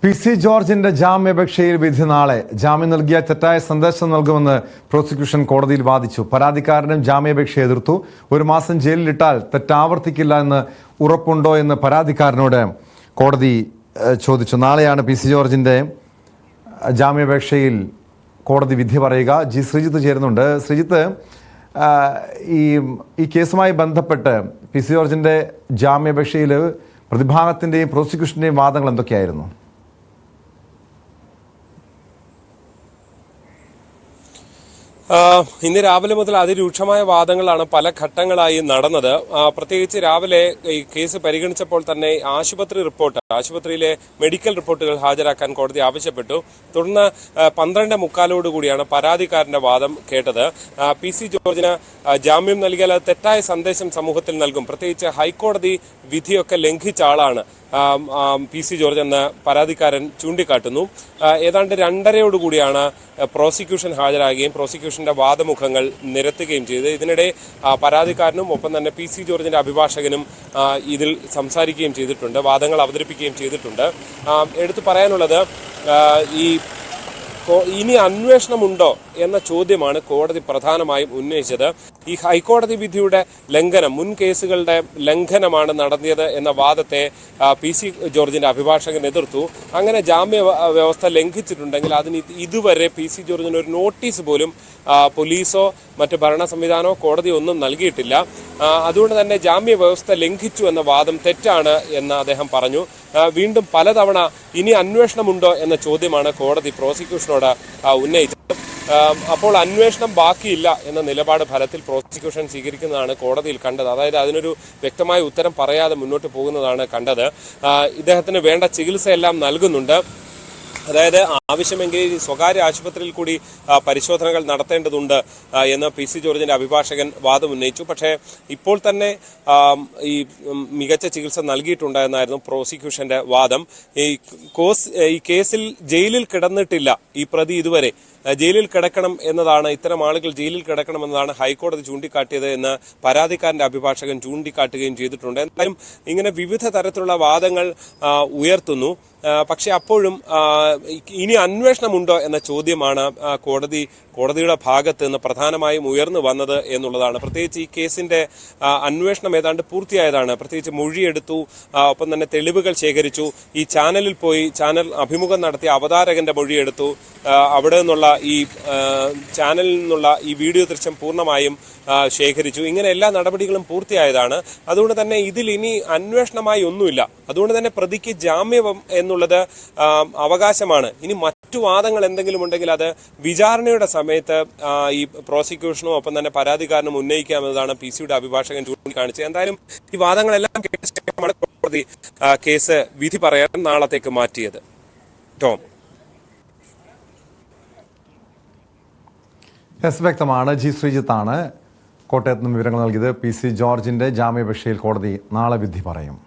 PC. ജോർജിന്റെ ജാമ്യാപേക്ഷയിൽ വിധി നാളെ. ജാമ്യം നൽകിയ തെറ്റായ സന്ദേശം നൽകുമെന്ന് പ്രോസിക്യൂഷൻ കോടതിയിൽ വാദിച്ചു. പരാതിക്കാരനും ജാമ്യാപേക്ഷ എതിർത്തു. 1 മാസം ജയിലിലിട്ടാൽ തെറ്റാവർത്തിക്കില്ല എന്ന് ഉറപ്പുണ്ടോ എന്ന് പരാതിക്കാരനോട് കോടതി ചോദിച്ചു. നാളെയാണ് പി.സി. ജോർജിന്റെ ജാമ്യാപേക്ഷയിൽ കോടതി വിധി പറയുക. ജി ശ്രീജിത്ത് ചേരുന്നുണ്ട്. ശ്രീജിത്ത്, ഈ കേസുമായി ബന്ധപ്പെട്ട് പി.സി. ജോർജിന്റെ ജാമ്യാപേക്ഷയിൽ പ്രതിഭാഗത്തിന്റെയും പ്രോസിക്യൂഷന്റെയും വാദങ്ങൾ എന്തൊക്കെയായിരുന്നു? ഇന്ന് രാവിലെ മുതൽ അതിരൂക്ഷമായ വാദങ്ങളാണ് പല ഘട്ടങ്ങളായി നടന്നത്. പ്രത്യേകിച്ച് രാവിലെ ഈ കേസ് പരിഗണിച്ചപ്പോൾ തന്നെ ആശുപത്രിയിലെ മെഡിക്കൽ റിപ്പോർട്ടുകൾ ഹാജരാക്കാൻ കോടതി ആവശ്യപ്പെട്ടു. തുടർന്ന് 12:45 പരാതിക്കാരന്റെ വാദം കേട്ടത്. പി.സി. ജോർജിന് ജാമ്യം നൽകിയാൽ അത് തെറ്റായ സന്ദേശം സമൂഹത്തിൽ നൽകും. പ്രത്യേകിച്ച് ഹൈക്കോടതി വിധിയൊക്കെ ലംഘിച്ച ആളാണ് പി.സി. ജോർജ് എന്ന് പരാതിക്കാരൻ ചൂണ്ടിക്കാട്ടുന്നു. ഏതാണ്ട് 2:30 പ്രോസിക്യൂഷൻ ഹാജരാകുകയും പ്രോസിക്യൂഷന്റെ വാദമുഖങ്ങൾ നിരത്തുകയും ചെയ്തു. ഇതിനിടെ പരാതിക്കാരനും ഒപ്പം തന്നെ പി.സി. ജോർജിന്റെ അഭിഭാഷകനും ഇതിൽ സംസാരിക്കുകയും ചെയ്തിട്ടുണ്ട്, വാദങ്ങൾ അവതരിപ്പിക്കുകയും ചെയ്തിട്ടുണ്ട്. എടുത്തു പറയാനുള്ളത്, ഇനി അന്വേഷണമുണ്ടോ എന്ന ചോദ്യമാണ് കോടതി പ്രധാനമായും ഉന്നയിച്ചത്. ഈ ഹൈക്കോടതി വിധിയുടെ ലംഘനം, മുൻ കേസുകളുടെ ലംഘനമാണ് നടത്തിയത് എന്ന വാദത്തെ പി.സി. ജോർജിന്റെ അഭിഭാഷകൻ എതിർത്തു. അങ്ങനെ ജാമ്യ വ്യവസ്ഥ ലംഘിച്ചിട്ടുണ്ടെങ്കിൽ അതിന് ഇതുവരെ പി.സി. ജോർജിന് ഒരു നോട്ടീസ് പോലും പോലീസോ മറ്റ് ഭരണ സംവിധാനമോ കോടതി ഒന്നും നൽകിയിട്ടില്ല. അതുകൊണ്ട് തന്നെ ജാമ്യ വ്യവസ്ഥ ലംഘിച്ചു എന്ന വാദം തെറ്റാണ് എന്ന് അദ്ദേഹം പറഞ്ഞു. വീണ്ടും പലതവണ ഇനി അന്വേഷണമുണ്ടോ എന്ന ചോദ്യമാണ് കോടതി പ്രോസിക്യൂഷനോട് ഉന്നയിച്ചത്. അപ്പോൾ അന്വേഷണം ബാക്കിയില്ല എന്ന നിലപാട് ഫലത്തിൽ പ്രോസിക്യൂഷൻ സ്വീകരിക്കുന്നതാണ് കോടതിയിൽ കണ്ടത്. അതായത് അതിനൊരു വ്യക്തമായ ഉത്തരം പറയാതെ മുന്നോട്ട് പോകുന്നതാണ് കണ്ടത്. ഇദ്ദേഹത്തിന് വേണ്ട ചികിത്സയെല്ലാം നൽകുന്നുണ്ട്. അതായത് ആവശ്യമെങ്കിൽ സ്വകാര്യ ആശുപത്രിയിൽ കൂടി പരിശോധനകൾ നടത്തേണ്ടതുണ്ട് എന്ന് പി.സി. ജോർജിന്റെ അഭിഭാഷകൻ വാദം ഉന്നയിച്ചു. പക്ഷേ ഇപ്പോൾ തന്നെ ഈ മികച്ച ചികിത്സ നൽകിയിട്ടുണ്ട് എന്നായിരുന്നു പ്രോസിക്യൂഷന്റെ വാദം. ഈ കേസിൽ ജയിലിൽ കിടന്നിട്ടില്ല ഈ പ്രതി ഇതുവരെ. ജയിലിൽ കിടക്കണം എന്നതാണ്, ഇത്തരം ആളുകൾ ജയിലിൽ കിടക്കണമെന്നതാണ് ഹൈക്കോടതി ചൂണ്ടിക്കാട്ടിയത് എന്ന് പരാതിക്കാരന്റെ അഭിഭാഷകൻ ചൂണ്ടിക്കാട്ടുകയും ചെയ്തിട്ടുണ്ട്. എന്തായാലും ഇങ്ങനെ വിവിധ തരത്തിലുള്ള വാദങ്ങൾ ഉയർത്തുന്നു. പക്ഷെ അപ്പോഴും ഇനി അന്വേഷണമുണ്ടോ എന്ന ചോദ്യമാണ് കോടതിയുടെ ഭാഗത്ത് നിന്ന് പ്രധാനമായും ഉയർന്നു വന്നത് എന്നുള്ളതാണ്. പ്രത്യേകിച്ച് ഈ കേസിന്റെ അന്വേഷണം ഏതാണ്ട് പൂർത്തിയായതാണ്. പ്രത്യേകിച്ച് മൊഴിയെടുത്തു, ഒപ്പം തന്നെ തെളിവുകൾ ശേഖരിച്ചു. ഈ ചാനലിൽ പോയി ചാനൽ അഭിമുഖം നടത്തിയ അവതാരകന്റെ മൊഴിയെടുത്തു. അവിടെ നിന്നുള്ള ഈ ചാനലിൽ നിന്നുള്ള ഈ വീഡിയോ ദൃശ്യം പൂർണ്ണമായും ശേഖരിച്ചു. ഇങ്ങനെ എല്ലാ നടപടികളും പൂർത്തിയായതാണ്. അതുകൊണ്ട് തന്നെ ഇതിൽ ഇനി അന്വേഷണമായി ഒന്നുമില്ല. അതുകൊണ്ട് തന്നെ പ്രതിക്ക് ജാമ്യം എന്നുള്ളത് അവകാശമാണ്. ഇനി മറ്റു വാദങ്ങൾ എന്തെങ്കിലും ഉണ്ടെങ്കിൽ അത് വിചാരണയുടെ സമയത്ത് ഈ പ്രോസിക്യൂഷനും ഒപ്പം തന്നെ പരാതിക്കാരനും ഉന്നയിക്കാമെന്നതാണ് പി.സിയുടെ അഭിഭാഷകൻ ചൂണ്ടിക്കാണിച്ചത്. എന്തായാലും ഈ വാദങ്ങളെല്ലാം കേട്ട കോടതി കേസ് വിധി പറയാൻ നാളത്തേക്ക് മാറ്റിയത്. ടോം, വ്യക്തമാണ്. ജി ശ്രീജിത്താണ് കോട്ടയത്ത് നിന്ന് വിവരങ്ങൾ നൽകിയത്. പി.സി. ജോർജിന്റെ ജാമ്യാപേക്ഷയിൽ കോടതി നാളെ വിധി പറയും.